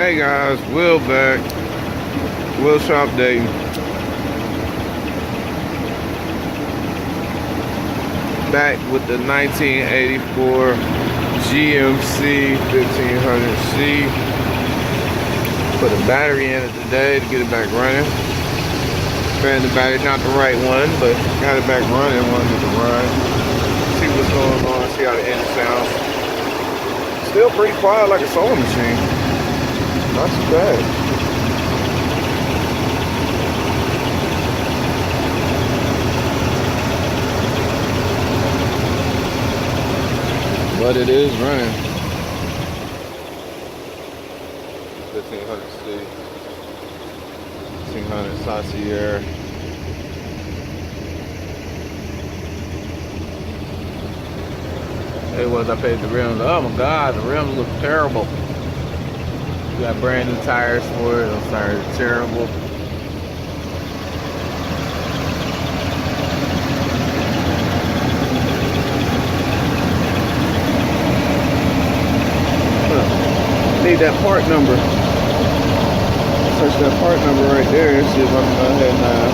Hey guys, Will back. Will Shop Dayton. Back with the 1984 GMC 1500C. Put a battery in it today to get it back running. Ran the battery, not the right one, but got it back running. Wanted to run. See what's going on, see how the engine sounds. Still pretty quiet like a sewing machine. Not too bad. But it is running. 1500C. 1500 Saucier. It was, I paid the rims. Oh my God, the rims look terrible. We got brand new tires for it. Those tires are terrible. Need that part number. Search that part number right there and see if I can go ahead and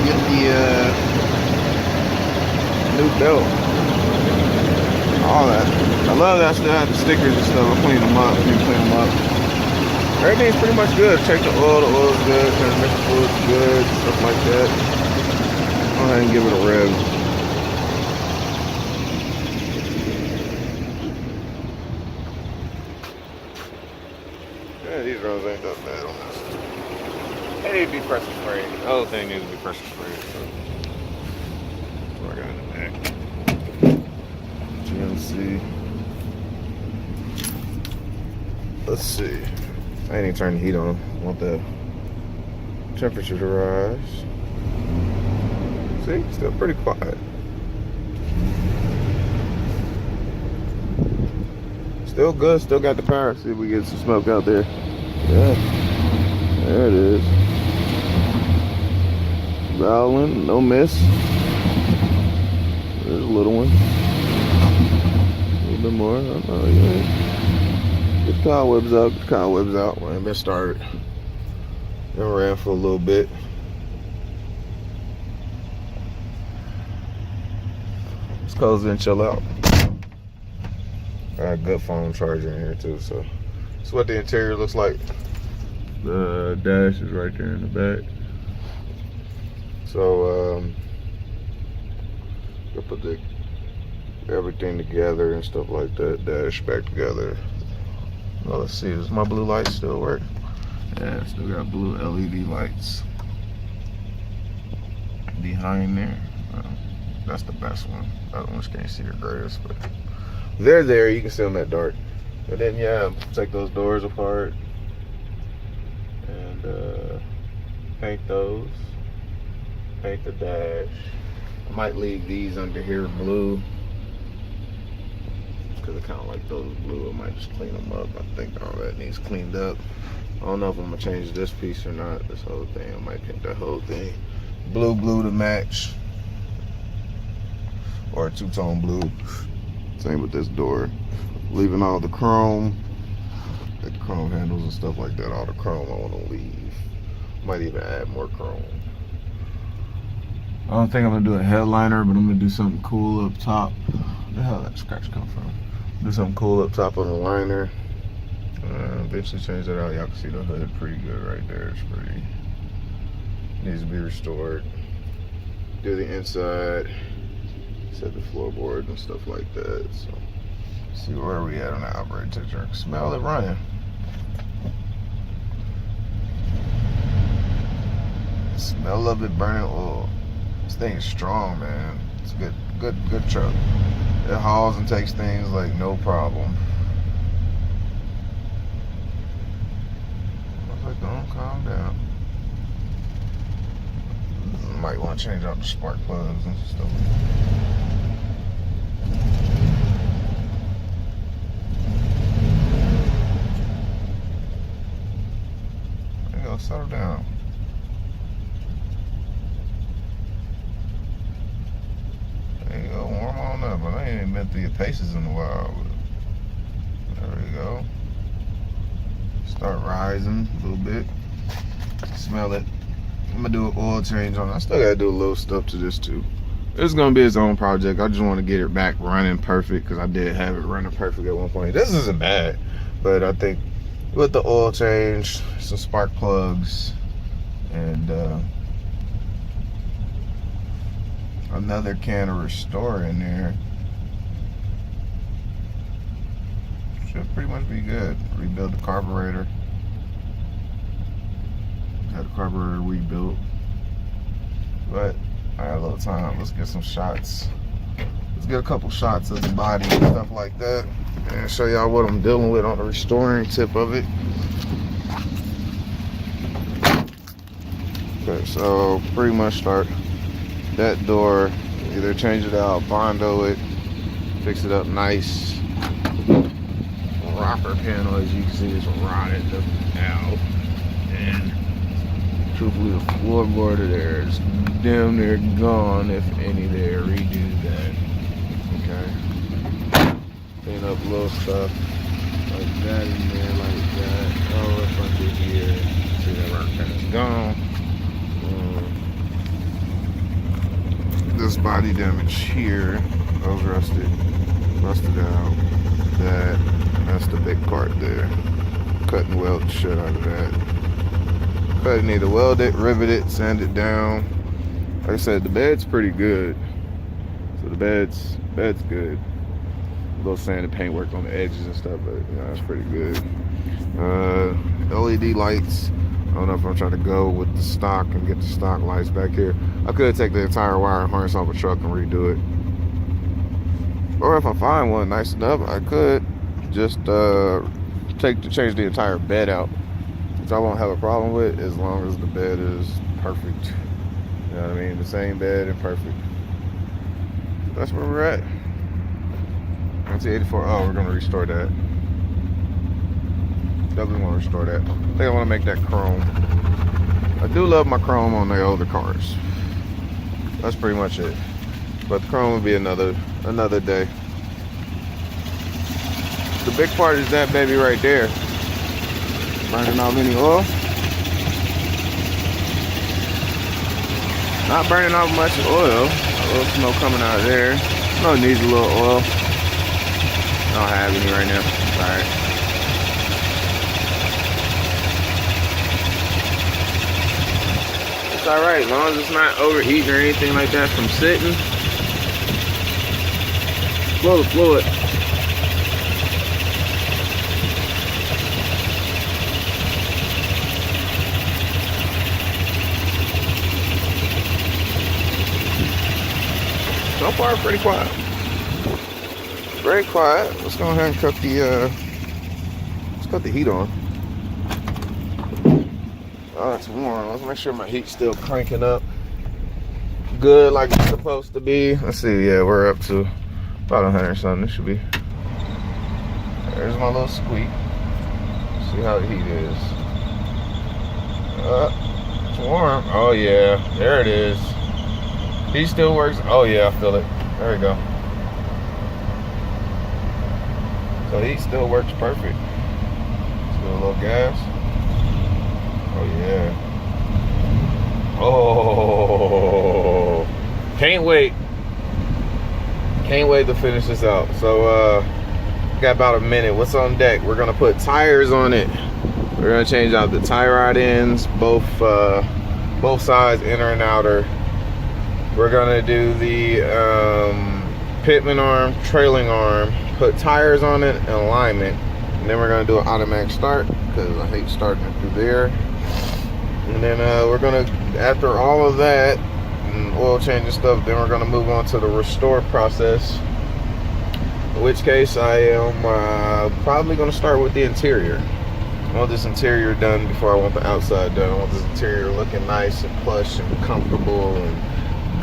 get the new belt. All that. I love that I still have the stickers and stuff. I clean them up. Clean them up. Everything's pretty much good. Check the oil. The oil's good. Transmission fluid's good. Stuff like that. Go ahead and give it a rev. Yeah, these runs ain't that bad on this. They need to be pressure sprayed. The other thing needs to be pressure sprayed. So that's what I got in the back. GMC. Let's see. I ain't even turned the heat on. I want the temperature to rise. See, still pretty quiet. Still good, still got the power. See if we get some smoke out there. Yeah. There it is. Valving, no miss. There's a little one. A little bit more. Oh, yeah. Get the cobwebs out. Get the cobwebs out. I ain't been started. Then ran for a little bit. Let's close it and chill out. Got a good phone charger in here too, so that's what the interior looks like. The dash is right there in the back. So I'll put everything together and stuff like that. Dash back together. Well, let's see, does my blue light still work? Yeah, still got blue LED lights behind there. That's the best one. The other ones can't see the greatest, but they're there. You can see them at dark. And then yeah, take those doors apart and paint those. Paint the dash. I might leave these under here blue because I kind of like those blue. I might just clean them up. I think all that needs cleaned up. I don't know if I'm gonna change this piece or not. This whole thing, I might paint that whole thing blue to match, or a two-tone blue. Same with this door. Leaving all the chrome, the chrome handles and stuff like that. All the chrome I want to leave. Might even add more chrome. I don't think I'm gonna do a headliner, but I'm gonna do something cool up top. Where the hell did that scratch come from? Do something cool up top on the liner. Eventually change that out. Y'all can see the hood pretty good right there. It's pretty. Needs to be restored. Do the inside. Set the floorboards and stuff like that. So, see where we at on the operating temperature. I can smell it running. Smell of it burning oil. This thing is strong, man. It's a good truck. It hauls and takes things like no problem. I was like, don't calm down. Might want to change out the spark plugs and stuff. There you go, settle down. There you go, warm on up. But I ain't been through your paces in a while. There we go. Start rising a little bit. Smell it. I'm gonna do an oil change on it. I still gotta do a little stuff to this too. It's gonna be its own project. I just want to get it back running perfect because I did have it running perfect at one point. This isn't bad, but I think with the oil change, some spark plugs, and another can of Restore in there, should pretty much be good. Rebuild the carburetor. Got the carburetor rebuilt, but I got a little time. Let's get some shots. Let's get a couple shots of the body and stuff like that, and show y'all what I'm dealing with on the restoring tip of it. Okay, so pretty much start that door. Either change it out, Bondo it, fix it up nice. Rocker panel, as you can see, is rotted out, and truthfully, the floorboard of there is damn near gone, if any there. Redo that. Okay. Clean up little stuff like that in there, like that. Oh, if I do here, see that rocker panel's gone. This body damage here, that was rusted out. That's the big part there. Cut and weld the shit out of that. Cut it, need to weld it, rivet it, sand it down. Like I said, the bed's pretty good. So the bed's good. A little sand and paint work on the edges and stuff, but you know, that's pretty good. LED lights. I don't know if I'm trying to go with the stock and get the stock lights back here. I could take the entire wire and harness off a truck and redo it. Or if I find one nice enough, I could just change the entire bed out, which I won't have a problem with as long as the bed is perfect. You know what I mean? The same bed and perfect. That's where we're at. 1984. Oh, we're gonna restore that. Definitely want to restore that. I think I want to make that chrome. I do love my chrome on the older cars. That's pretty much it. But the chrome will be another day. The big part is that baby right there. Burning off any oil. Not burning off much oil. A little smoke coming out of there. No, it needs a little oil. I don't have any right now. Alright. It's alright, as long as it's not overheating or anything like that from sitting. Flow the fluid. So far, pretty quiet. Very quiet. Let's go ahead and cut the heat on. Oh, it's warm. Let's make sure my heat's still cranking up good like it's supposed to be. Let's see. Yeah, we're up to about 100 something. It should be. There's my little squeak. See how the heat is. It's warm. Oh yeah, there it is. Heat still works. Oh yeah, I feel it. There we go. So heat still works perfect. Still a little gas. Oh yeah. Oh, can't wait. Can't wait to finish this out. So got about a minute. What's on deck? We're gonna put tires on it. We're gonna change out the tie rod ends, both sides, inner and outer. We're gonna do the pitman arm, trailing arm, put tires on it and alignment, and then we're gonna do an automatic start because I hate starting it through there. And then we're gonna, after all of that and oil change and stuff, then we're gonna move on to the restore process. In which case I am probably gonna start with the interior. I want this interior done before I want the outside done. I want this interior looking nice and plush and comfortable and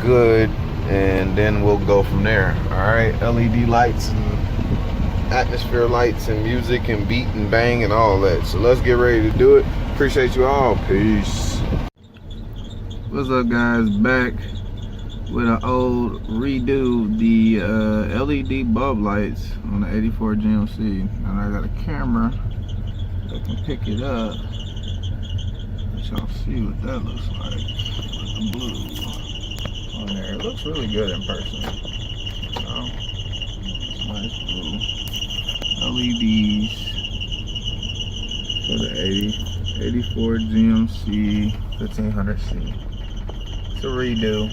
good, and then we'll go from there. All right, LED lights and atmosphere lights and music and beat and bang and all that. So let's get ready to do it. Appreciate you all. Peace. What's up, guys? Back with an old redo, the LED bulb lights on the 84 GMC. And I got a camera I can pick it up. Let y'all see what that looks like with the blue on there. It looks really good in person. So, it's nice blue. LEDs for the 84 GMC 1500C. It's a redo.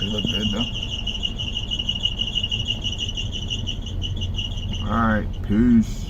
They look good though. Alright, peace.